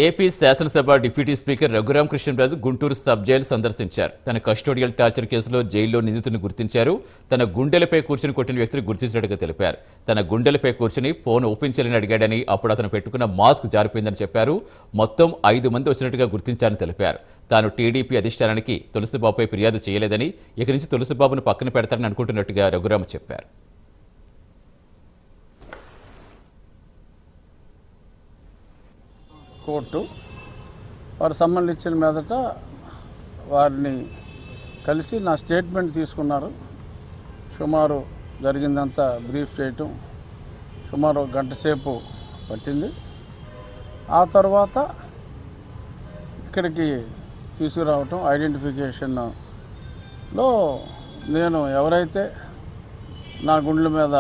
AP శాసనసభ deputy speaker Raghurama Krishnaraju Guntur sub jail సందర్శించారు. తన కస్టోడియల్ టార్చర్ కేసులో జైల్లో నిందితుడిని గుర్తించారు. తన గుండెలపై కూర్చుని కొట్టిన వ్యక్తిని గుర్తించినట్టుగా తెలిపారు. తన గుండెలపై కూర్చుని ఫోన్ ఓపెన్ చేయాలని అడిగాడని, అప్పుడు అతను పెట్టుకున్న మాస్క్ జారిపోయిందని చెప్పారు. మొత్తం 5 మంది వచ్చినట్టుగా గుర్తించారని తెలిపారు. తాను టీడీపీ అధిష్టానానికి తులసిబాబుపై ఫిర్యాదు చేయలేదని, ఇక నుంచి తులసిబాబును పక్కన పెడతారని అనుకుంటున్నట్టుగా రఘురామ చెప్పారు. కోర్టు వారు సమ్మన్లు ఇచ్చిన మీదట వారిని కలిసి నా స్టేట్మెంట్ తీసుకున్నారు. సుమారు జరిగిందంతా బ్రీఫ్ చేయటం సుమారు 1 గంట సేపు పట్టింది. ఆ తర్వాత ఇక్కడికి తీసుకురావటం, ఐడెంటిఫికేషన్లో నేను ఎవరైతే నా గుండెల మీద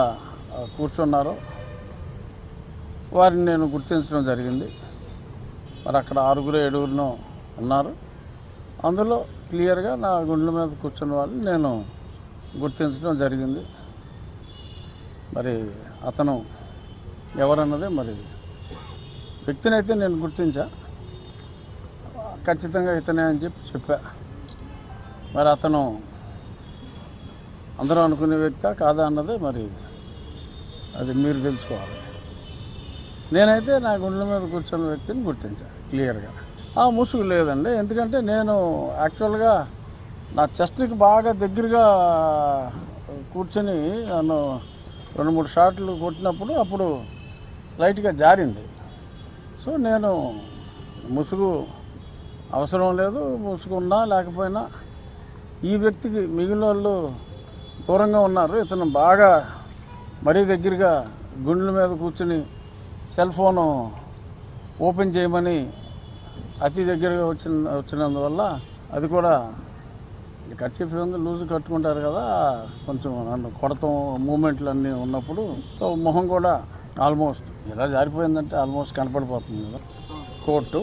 కూర్చున్నారో వారిని నేను గుర్తించడం జరిగింది. మరి అక్కడ 6-7 ఉన్నారు. అందులో క్లియర్గా నా గుండెల మీద కూర్చున్న వాళ్ళని నేను గుర్తించడం జరిగింది. మరి అతను ఎవరన్నది మరి వ్యక్తిని అయితే నేను గుర్తించా, ఖచ్చితంగా ఇతనే అని చెప్పా. మరి అతను అందరూ అనుకునే వ్యక్తా కాదా అన్నది మరి అది మీరు తెలుసుకోవాలి. నేనైతే నా గుండెల మీద కూర్చున్న వ్యక్తిని గుర్తించాను క్లియర్గా. ముసుగు లేదండి, ఎందుకంటే నేను యాక్చువల్గా నా చెస్ట్కి బాగా దగ్గరగా కూర్చొని నన్ను 2-3 షాట్లు కొట్టినప్పుడు అప్పుడు లైట్గా జారింది. సో నేను ముసుగు అవసరం లేదు, ముసుగు ఉన్నా లేకపోయినా ఈ వ్యక్తికి మిగిలిన వాళ్ళు దూరంగా ఉన్నారు. ఇతను బాగా మరీ దగ్గరగా గుండెల మీద కూర్చుని ఫోను ఓపెన్ చేయమని అతి దగ్గరగా వచ్చినందువల్ల అది కూడా కర్చీఫ్ లూజ్ కట్టుకుంటారు కదా, కొంచెం నన్ను కొడతాం మూమెంట్లు అన్నీ ఉన్నప్పుడు మొహం కూడా ఆల్మోస్ట్ ఇలా జారిపోయిందంటే ఆల్మోస్ట్ కనపడిపోతుంది కదా. కోర్టు